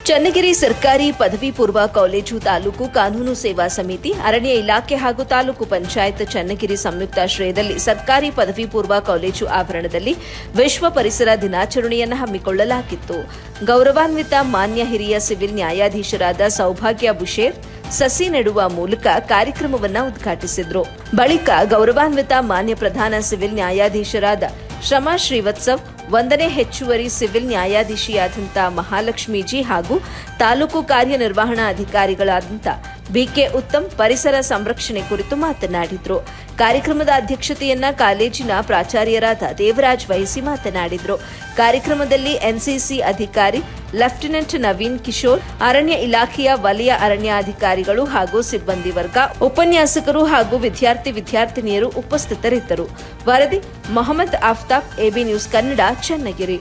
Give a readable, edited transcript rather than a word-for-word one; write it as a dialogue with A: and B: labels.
A: ಚನ್ನಗಿರಿ ಸರ್ಕಾರಿ ಪದವಿ ಪೂರ್ವ ಕಾಲೇಜು ತಾಲೂಕು ಕಾನೂನು ಸೇವಾ ಸಮಿತಿ, ಅರಣ್ಯ ಇಲಾಖೆ ಹಾಗೂ ತಾಲೂಕು ಪಂಚಾಯತ್ ಚನ್ನಗಿರಿ ಸಂಯುಕ್ತಾಶ್ರಯದಲ್ಲಿ ಸರ್ಕಾರಿ ಪದವಿ ಪೂರ್ವ ಕಾಲೇಜು ಆವರಣದಲ್ಲಿ ವಿಶ್ವ ಪರಿಸರ ದಿನಾಚರಣೆಯನ್ನು ಹಮ್ಮಿಕೊಳ್ಳಲಾಗಿತ್ತು. ಗೌರವಾನ್ವಿತ ಮಾನ್ಯ ಹಿರಿಯ ಸಿವಿಲ್ ನ್ಯಾಯಾಧೀಶರಾದ ಸೌಭಾಗ್ಯ ಬುಷೇರ್ ಸಸಿ ನೆಡುವ ಮೂಲಕ ಕಾರ್ಯಕ್ರಮವನ್ನು ಉದ್ಘಾಟಿಸಿದರು. ಬಳಿಕ ಗೌರವಾನ್ವಿತ ಮಾನ್ಯ ಪ್ರಧಾನ ಸಿವಿಲ್ ನ್ಯಾಯಾಧೀಶರಾದ ಶ್ರಮಾ ಶ್ರೀವತ್ಸವ್, 1ನೇ ಹೆಚ್ಚುವರಿ ಸಿವಿಲ್ ನ್ಯಾಯಾಧೀಶಿಯಾದಂಥ ಮಹಾಲಕ್ಷ್ಮೀಜಿ ಹಾಗೂ ತಾಲೂಕು ಕಾರ್ಯನಿರ್ವಹಣಾಧಿಕಾರಿಗಳಾದಂಥ ಬಿಕೆ ಉತ್ತಮ್ ಪರಿಸರ ಸಂರಕ್ಷಣೆ ಕುರಿತು ಮಾತನಾಡಿದರು. ಕಾರ್ಯಕ್ರಮದ ಅಧ್ಯಕ್ಷತೆಯನ್ನ ಕಾಲೇಜಿನ ಪ್ರಾಚಾರ್ಯರಾದ ದೇವರಾಜ್ ವಹಿಸಿ ಮಾತನಾಡಿದರು. ಕಾರ್ಯಕ್ರಮದಲ್ಲಿ ಎನ್ಸಿಸಿ ಅಧಿಕಾರಿ ಲೆಫ್ಟಿನೆಂಟ್ ನವೀನ್ ಕಿಶೋರ್, ಅರಣ್ಯ ಇಲಾಖೆಯ ವಲಯ ಅರಣ್ಯಾಧಿಕಾರಿಗಳು ಹಾಗೂ ಸಿಬ್ಬಂದಿ ವರ್ಗ, ಉಪನ್ಯಾಸಕರು ಹಾಗೂ ವಿದ್ಯಾರ್ಥಿನಿಯರು ಉಪಸ್ಥಿತರಿದ್ದರು. ವರದಿ ಮೊಹಮ್ಮದ್ ಆಫ್ತಾಬ್, ಎಬಿ ನ್ಯೂಸ್ ಕನ್ನಡ, ಚನ್ನಗಿರಿ.